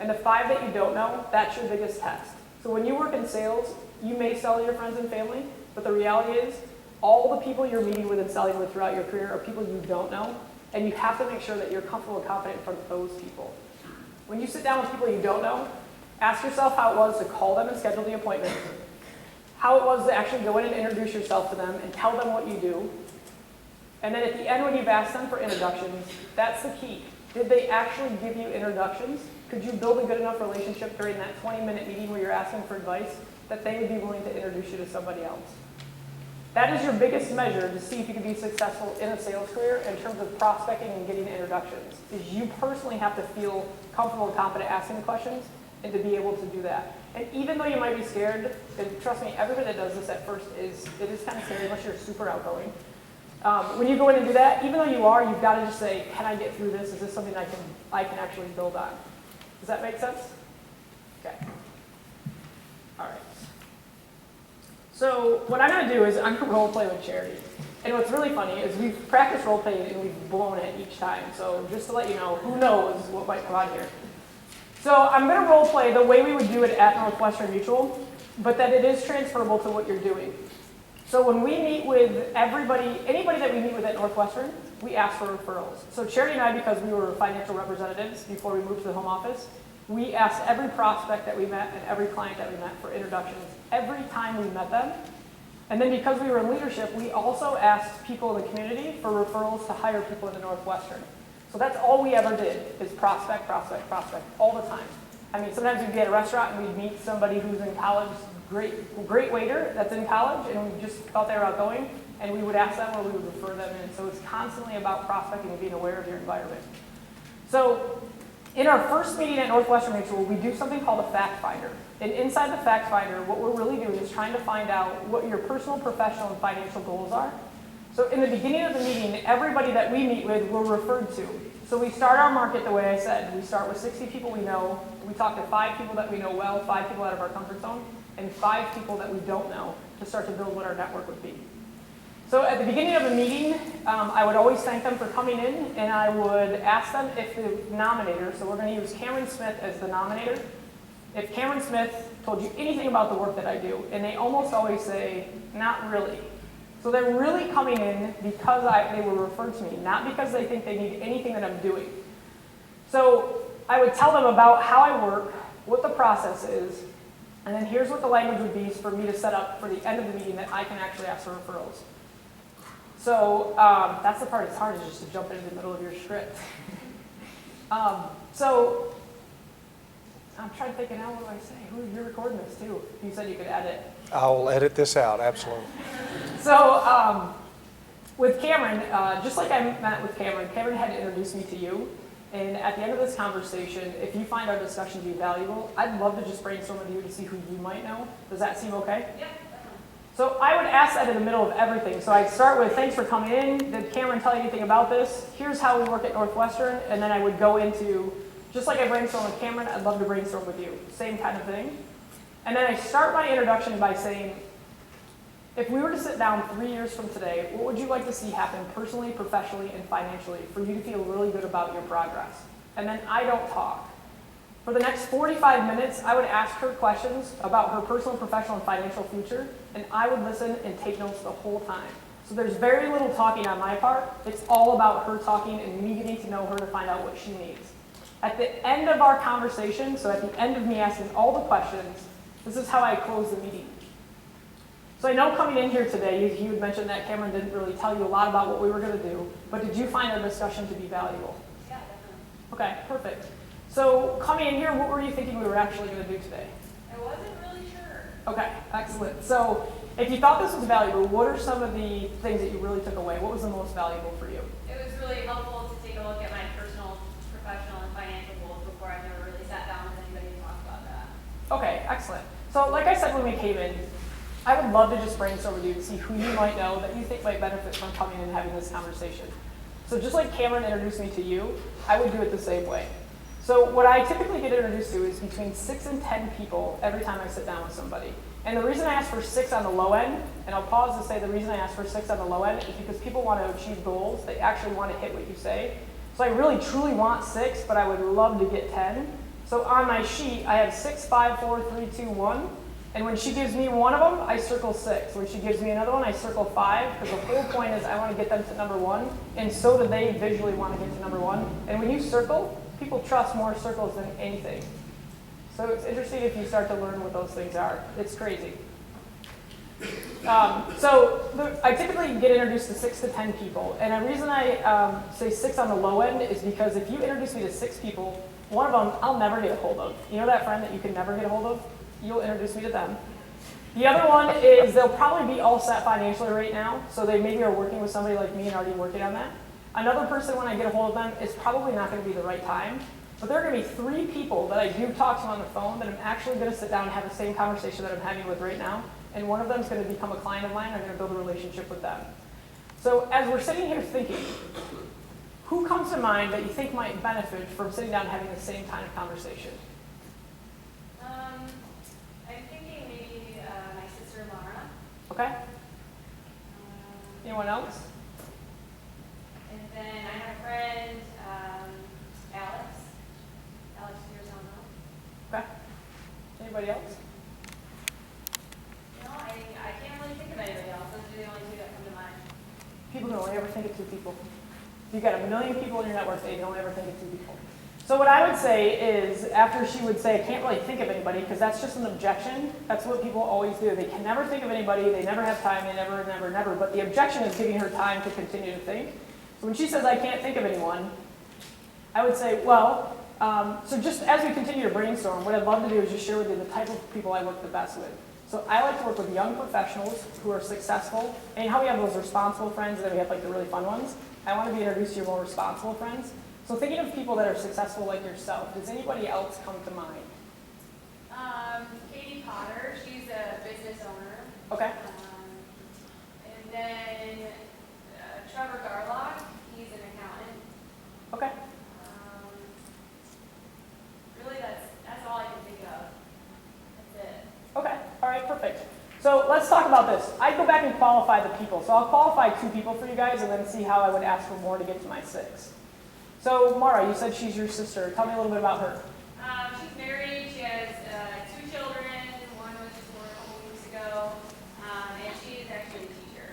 And the 5 that you don't know, that's your biggest test. So when you work in sales, you may sell to your friends and family, but the reality is all the people you're meeting with and selling with throughout your career are people you don't know, and you have to make sure that you're comfortable and confident in front of those people. When you sit down with people you don't know, ask yourself how it was to call them and schedule the appointment, how it was to actually go in and introduce yourself to them and tell them what you do, and then at the end when you've asked them for introductions, that's the key. Did they actually give you introductions? Could you build a good enough relationship during that 20-minute meeting where you're asking for advice that they would be willing to introduce you to somebody else? That is your biggest measure to see if you can be successful in a sales career in terms of prospecting and getting introductions, is you personally have to feel comfortable and confident asking the questions and to be able to do that. And even though you might be scared, and trust me, everybody that does this at first it is kind of scary unless you're super outgoing. When you go in and do that, even though you are, you've got to just say, can I get through this? Is this something I can actually build on? Does that make sense? Okay. All right. So what I'm going to do is I'm going to role play with Charity. And what's really funny is we've practiced role playing and we've blown it each time. So just to let you know, who knows what might come out here. So I'm going to role play the way we would do it at Northwestern Mutual, but that it is transferable to what you're doing. So when we meet with anybody that we meet with at Northwestern, we ask for referrals. So Charity and I, because we were financial representatives before we moved to the home office, we asked every prospect that we met and every client that we met for introductions every time we met them. And then because we were in leadership, we also asked people in the community for referrals to hire people into Northwestern. So that's all we ever did is prospect, prospect, prospect all the time. I mean, sometimes we'd be at a restaurant and we'd meet somebody who's in college, great waiter that's in college, and we just thought they were outgoing, and we would ask them or we would refer them in. So it's constantly about prospecting and being aware of your environment. So in our first meeting at Northwestern Mutual, we do something called a fact finder. And inside the fact finder, what we're really doing is trying to find out what your personal, professional, and financial goals are. So in the beginning of the meeting, everybody that we meet with, we're referred to. So we start our market the way I said. We start with 60 people we know. We talk to 5 people that we know well, 5 people out of our comfort zone, and 5 people that we don't know to start to build what our network would be. So at the beginning of a meeting, I would always thank them for coming in, and I would ask them if the nominator, so we're going to use Cameron Smith as the nominator, if Cameron Smith told you anything about the work that I do, and they almost always say, not really. So they're really coming in because they were referred to me, not because they think they need anything that I'm doing. So I would tell them about how I work, what the process is, and then here's what the language would be for me to set up for the end of the meeting that I can actually ask for referrals. So that's the part that's hard, is just to jump into the middle of your script. So I'm trying to think now, what do I say? You're recording this too. You said you could edit. I'll edit this out, absolutely. So with Cameron, just like I met with Cameron, Cameron had to introduce me to you. And at the end of this conversation, if you find our discussion to be valuable, I'd love to just brainstorm with you to see who you might know. Does that seem okay? Yeah. So I would ask that in the middle of everything. So I'd start with, thanks for coming in. Did Cameron tell you anything about this? Here's how we work at Northwestern. And then I would go into, just like I brainstormed with Cameron, I'd love to brainstorm with you. Same kind of thing. And then I start my introduction by saying, if we were to sit down 3 years from today, what would you like to see happen personally, professionally, and financially for you to feel really good about your progress? And then I don't talk. For the next 45 minutes, I would ask her questions about her personal, professional, and financial future, and I would listen and take notes the whole time. So there's very little talking on my part. It's all about her talking and me getting to know her to find out what she needs. At the end of our conversation, so at the end of me asking all the questions, this is how I close the meeting. So I know coming in here today, you had mentioned that Cameron didn't really tell you a lot about what we were going to do, but did you find our discussion to be valuable? Yeah, definitely. Okay, perfect. So coming in here, what were you thinking we were actually going to do today? I wasn't really sure. Okay, excellent. So if you thought this was valuable, what are some of the things that you really took away? What was the most valuable for you? It was really helpful to take a look at my personal, professional, and financial goals before. I've never really sat down with anybody to talk about that. Okay, excellent. So like I said when we came in, I would love to just brainstorm with you to see who you might know that you think might benefit from coming in and having this conversation. So just like Cameron introduced me to you, I would do it the same way. So what I typically get introduced to is between 6 and 10 people every time I sit down with somebody. And the reason I ask for 6 on the low end, and I'll pause to say the reason I ask for 6 on the low end is because people want to achieve goals. They actually want to hit what you say. So I really truly want 6, but I would love to get 10. So on my sheet, I have 6, 5, 4, 3, 2, 1. And when she gives me one of them, I circle 6. When she gives me another one, I circle 5. Because the whole point is I want to get them to number 1. And so do they visually want to get to number 1. And when you circle, people trust more circles than anything. So it's interesting if you start to learn what those things are. It's crazy. I typically get introduced to 6 to 10 people. And the reason I say 6 on the low end is because if you introduce me to 6 people, one of them I'll never get a hold of. You know that friend that you can never get a hold of? You'll introduce me to them. The other one is they'll probably be all set financially right now. So they maybe are working with somebody like me and already working on that. Another person, when I get a hold of them, is probably not going to be the right time. But there are going to be 3 people that I do talk to on the phone that I'm actually going to sit down and have the same conversation that I'm having with right now. And one of them is going to become a client of mine. I'm going to build a relationship with them. So as we're sitting here thinking, who comes to mind that you think might benefit from sitting down and having the same kind of conversation? I'm thinking maybe my sister Mara. Okay. Anyone else? And then I have a friend, Alex. Alex Pierzano. Okay. Anybody else? No, I can't really think of anybody else. Those are the only 2 that come to mind. People can only ever think of 2 people. You've got a million people in your network, they can only ever think of 2 people. So what I would say is, after she would say, I can't really think of anybody, because that's just an objection. That's what people always do. They can never think of anybody, they never have time, they never, never, never. But the objection is giving her time to continue to think. So when she says, I can't think of anyone, I would say, well, so just as we continue to brainstorm, what I'd love to do is just share with you the type of people I work the best with. So I like to work with young professionals who are successful. And how we have those responsible friends, and then we have like the really fun ones. I want to be introduced to your more responsible friends. So thinking of people that are successful like yourself, does anybody else come to mind? Katie Potter, she's a business owner. Okay. And then Trevor Garlock, he's an accountant. Okay. Really, that's all I can think of. That's it. Okay. All right. Perfect. So let's talk about this. I go back and qualify the people. So I'll qualify 2 people for you guys and then see how I would ask for more to get to my 6. So Mara, you said she's your sister. Tell me a little bit about her. She's married. She has 2 children. One was just born a couple weeks ago. And she is actually a teacher.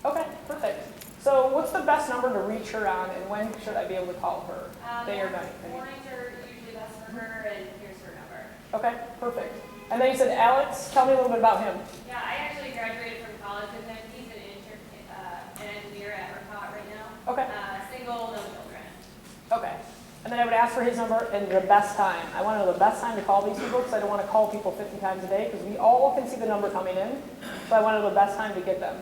Okay. Perfect. So what's the best number to reach her on, and when should I be able to call her? Day or night? Mornings are usually best for her, and here's her number. Okay. Perfect. And then you said Alex. Tell me a little bit about him. Yeah, I actually graduated from college with him. He's an engineer at ERCOT right now. Okay. Single, no children. Okay. And then I would ask for his number and the best time. I want to know the best time to call these people because I don't want to call people 50 times a day because we all can see the number coming in. So I want to know the best time to get them.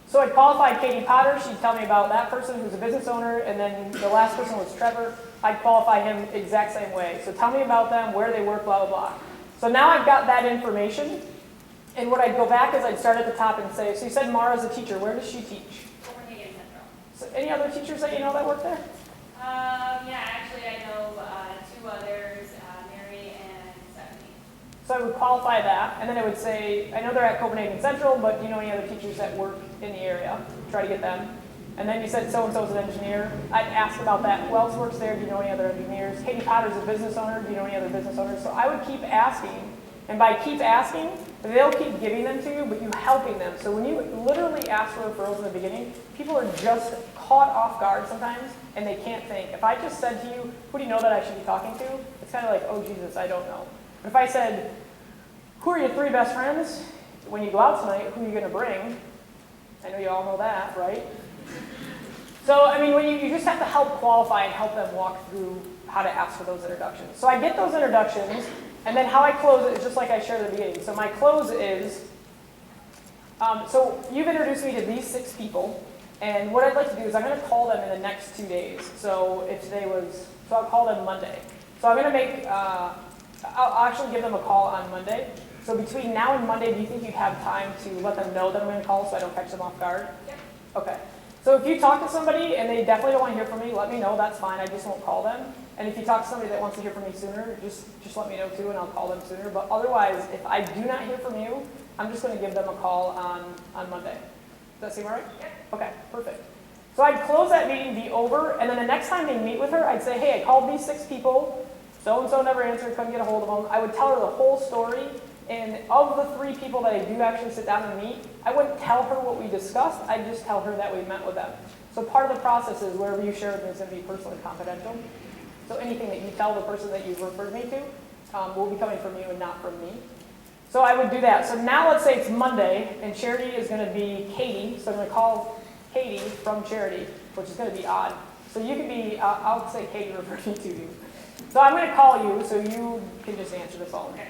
So I'd qualify Katie Potter. She'd tell me about that person who's a business owner. And then the last person was Trevor. I'd qualify him exact same way. So tell me about them, where they work, blah, blah, blah. So now I've got that information. And what I'd go back is I'd start at the top and say, so you said Mara's a teacher. Where does she teach? Copenhagen Central. So any other teachers that you know that work there? Yeah, actually I know 2 others, Mary and Stephanie. So I would qualify that, and then I would say, I know they're at Copenhagen Central, but do you know any other teachers that work in the area? Try to get them. And then you said so-and-so's an engineer. I'd ask about that. Who else works there? Do you know any other engineers? Katie Potter's a business owner. Do you know any other business owners? So I would keep asking, and by keep asking, they'll keep giving them to you, but you helping them. So when you literally ask for referrals in the beginning, people are just caught off guard sometimes, and they can't think. If I just said to you, who do you know that I should be talking to? It's kind of like, oh, Jesus, I don't know. But if I said, who are your 3 best friends? When you go out tonight, who are you going to bring? I know you all know that, right? So, I mean, when you just have to help qualify and help them walk through how to ask for those introductions. So I get those introductions, and then how I close it is just like I shared at the beginning. So my close is, so you've introduced me to these 6 people, and what I'd like to do is I'm going to call them in the next 2 days. So if today was, so I'll call them Monday. So I'm going to make, I'll actually give them a call on Monday. So between now and Monday, do you think you'd have time to let them know that I'm going to call so I don't catch them off guard? Yep. Okay. So if you talk to somebody and they definitely don't want to hear from me, let me know. That's fine. I just won't call them. And if you talk to somebody that wants to hear from me sooner, just let me know too, and I'll call them sooner. But otherwise, if I do not hear from you, I'm just going to give them a call on Monday. Does that seem all right? Yep. Okay, perfect. So I'd close that meeting, be over, and then the next time they meet with her, I'd say, hey, I called these 6 people. so-and-so never answered, couldn't get a hold of them. I would tell her the whole story, and of the 3 people that I do actually sit down and meet, I wouldn't tell her what we discussed, I'd just tell her that we met with them. So part of the process is wherever you share with me is going to be personally confidential. So anything that you tell the person that you've referred me to will be coming from you and not from me. So I would do that. So now let's say it's Monday, and Charity is going to be Katie. So I'm going to call Katie from Charity, which is going to be odd. So you can be, I'll say Katie referred me to you. So I'm going to call you so you can just answer the phone. Okay.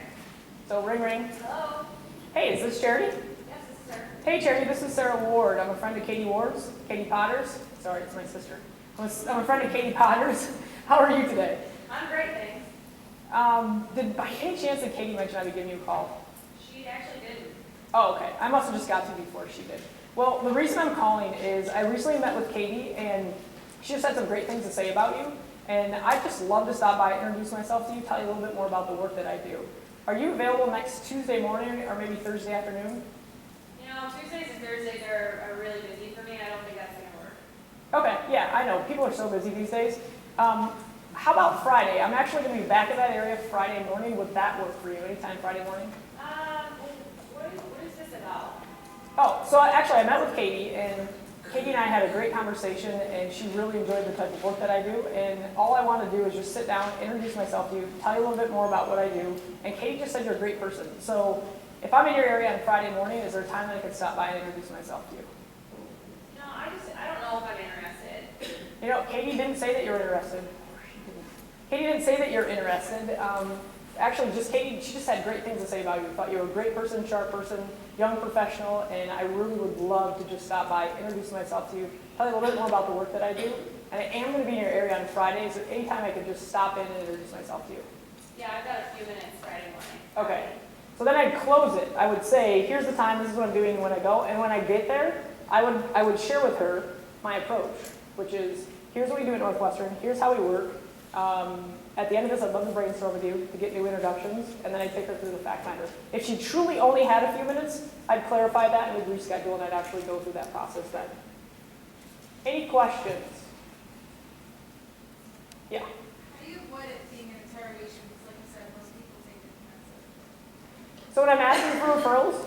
So ring, ring. Hello? Hey, is this Charity? Yes, this is Sarah. Hey, Charity, this is Sarah Ward. I'm a friend of Katie Ward's, Katie Potter's. Sorry, it's my sister. I'm a friend of Katie Potter's. How are you today? I'm great, thanks. Did by any chance did Katie mention I'd be giving you a call? She actually didn't. Oh, okay. I must have just got to you before she did. Well, the reason I'm calling is I recently met with Katie, and she just had some great things to say about you. And I'd just love to stop by, introduce myself to you, tell you a little bit more about the work that I do. Are you available next Tuesday morning or maybe Thursday afternoon? You know, Tuesdays and Thursdays are really busy for me. I don't think that's going to work. Okay, yeah, I know. People are so busy these days. How about Friday? I'm actually going to be back in that area Friday morning. Would that work for you? Anytime Friday morning? What is this about? Oh, so actually I met with Katie, and Katie and I had a great conversation, and she really enjoyed the type of work that I do. And all I want to do is just sit down, introduce myself to you, tell you a little bit more about what I do. And Katie just said you're a great person. So if I'm in your area on Friday morning, is there a time that I could stop by and introduce myself to you? No, I don't know if I'm interested. You know, Katie didn't say that you're interested. Katie didn't say that you're interested. Actually, Katie, she just had great things to say about you. Thought you were a great person, sharp person, young professional, and I really would love to just stop by, introduce myself to you, tell you a little bit more about the work that I do. And I am going to be in your area on Fridays, so anytime I could just stop in and introduce myself to you. Yeah, I've got a few minutes Friday morning. Okay. So then I'd close it. I would say, here's the time, this is what I'm doing when I go. And when I get there, I would share with her my approach, which is, here's what we do at Northwestern, here's how we work. At the end of this, I'd love to brainstorm with you to get new introductions, and then I'd take her through the fact finder. If she truly only had a few minutes, I'd clarify that and we'd reschedule, and I'd actually go through that process then. Any questions? Yeah. How do you avoid it being an interrogation? Because like you said, most people take it offensive. So when I'm asking for referrals,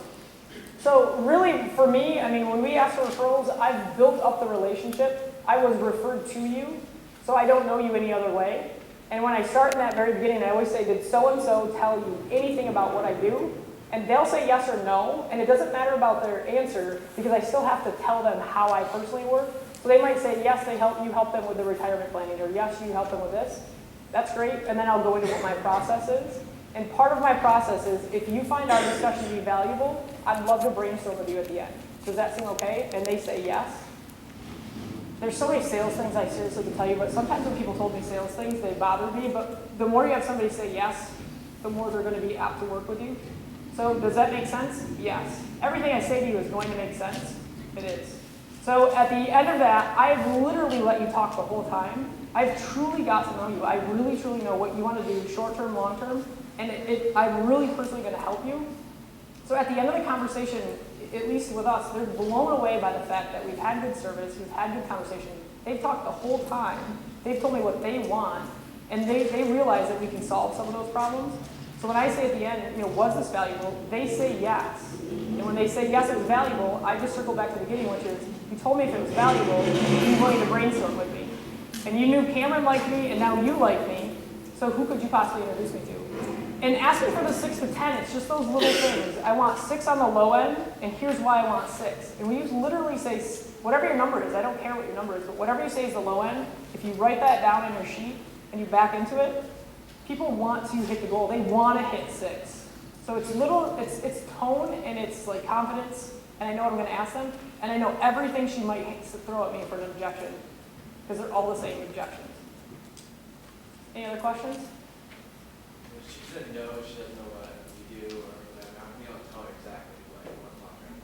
so really for me, I mean, when we ask for referrals, I've built up the relationship. I was referred to you, so I don't know you any other way. And when I start in that very beginning, I always say, did so-and-so tell you anything about what I do? And they'll say yes or no, and it doesn't matter about their answer because I still have to tell them how I personally work. So they might say, yes, you help them with the retirement planning, or yes, you help them with this. That's great, and then I'll go into what my process is. And part of my process is, if you find our discussion to be valuable, I'd love to brainstorm with you at the end. Does that seem okay? And they say yes. There's so many sales things I seriously can tell you, but sometimes when people told me sales things, they bothered me. But the more you have somebody say yes, the more they're going to be apt to work with you. So does that make sense? Yes. Everything I say to you is going to make sense. It is. So at the end of that, I've literally let you talk the whole time. I've truly got to know you. I really, truly know what you want to do, short-term, long-term, and I'm really personally going to help you. So at the end of the conversation, at least with us, they're blown away by the fact that we've had good service, we've had good conversation. They've talked the whole time. They've told me what they want, and they realize that we can solve some of those problems. So when I say at the end, was this valuable? They say yes. And when they say yes, it was valuable, I just circle back to the beginning, which is, you told me if it was valuable, you were willing to brainstorm with me. And you knew Cameron liked me, and now you like me, so who could you possibly introduce me to? And asking for the 6 to 10, it's just those little things. I want 6 on the low end, and here's why I want 6. And when you literally say, whatever your number is, I don't care what your number is, but whatever you say is the low end, if you write that down in your sheet and you back into it, people want to hit the goal. They want to hit 6. So it's tone and it's like confidence, and I know what I'm going to ask them, and I know everything she might throw at me for an objection, because they're all the same objections. Any other questions? She said no, she doesn't know what you do, or whatever. You don't tell her exactly what contract.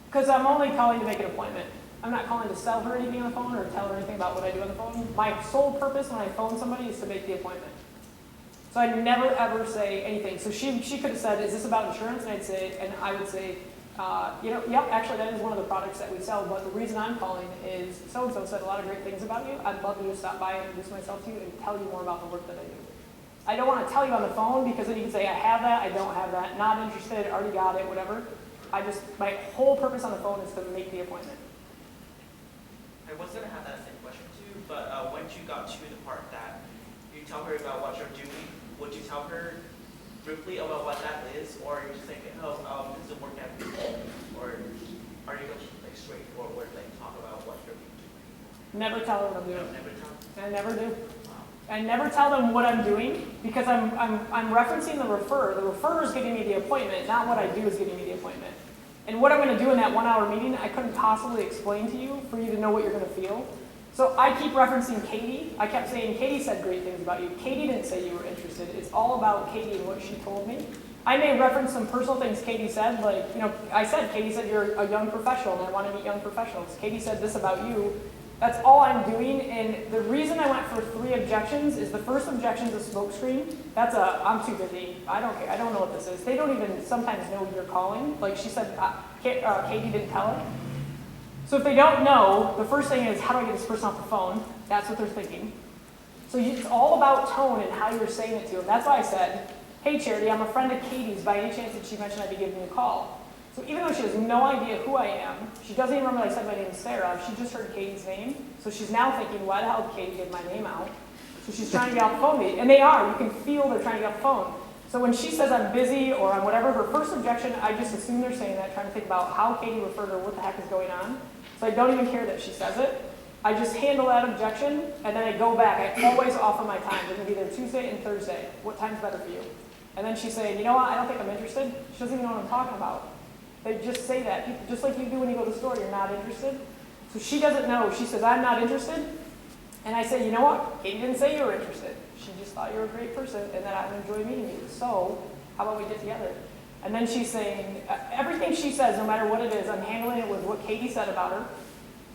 Because I'm only calling to make an appointment. I'm not calling to sell her anything on the phone or tell her anything about what I do on the phone. My sole purpose when I phone somebody is to make the appointment. So I never ever say anything. So she could have said, is this about insurance? And I would say, yep, actually that is one of the products that we sell, but the reason I'm calling is so-and-so said a lot of great things about you. I'd love to just stop by and introduce myself to you and tell you more about the work that I do. I don't want to tell you on the phone because then you can say, I have that, I don't have that, not interested, already got it, whatever. My whole purpose on the phone is to make the appointment. I was gonna have that same question too, but once you got to the part that you tell her about what you're doing, would you tell her briefly about what that is, or are you just thinking, oh, this is a work ethic, or are you going like straightforward, like talk about what you're doing? Never tell them what I'm You doing. know, never tell. I never do. Wow. I never tell them what I'm doing because I'm referencing the referrer. The referrer is giving me the appointment, not what I do is giving me the appointment. And what I'm going to do in that 1 hour meeting, I couldn't possibly explain to you for you to know what you're going to feel. So I keep referencing Katie. I kept saying, Katie said great things about you. Katie didn't say you were interested. It's all about Katie and what she told me. I may reference some personal things Katie said, like, Katie said you're a young professional and I want to meet young professionals. Katie said this about you. That's all I'm doing, and the reason I went for 3 objections is the first objection is a smokescreen. I'm too busy. I don't care. I don't know what this is. They don't even sometimes know you're calling. Like she said, Katie didn't tell her. So if they don't know, the first thing is, how do I get this person off the phone? That's what they're thinking. So it's all about tone and how you're saying it to them. That's why I said, hey, Charity, I'm a friend of Katie's. By any chance did she mention I'd be giving you a call? So even though she has no idea who I am, she doesn't even remember I said my name is Sarah, she just heard Katie's name. So she's now thinking, why the hell did Katie get my name out? So she's trying to get off the phone with me. And they are. You can feel they're trying to get off the phone. So when she says I'm busy or I'm whatever, her first objection, I just assume they're saying that, trying to think about how Katie referred her, what the heck is going on. So I don't even care that she says it. I just handle that objection, and then I go back. I always offer my time. We're going to be there Tuesday and Thursday. What time's better for you? And then she's saying, you know what, I don't think I'm interested. She doesn't even know what I'm talking about. They just say that, just like you do when you go to the store, you're not interested. So she doesn't know. She says, I'm not interested. And I say, you know what, Katie didn't say you were interested. She just thought you were a great person and that I would enjoy meeting you. So how about we get together? And then she's saying, everything she says, no matter what it is, I'm handling it with what Katie said about her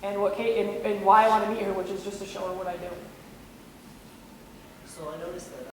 and and why I want to meet her, which is just to show her what I do. So I noticed that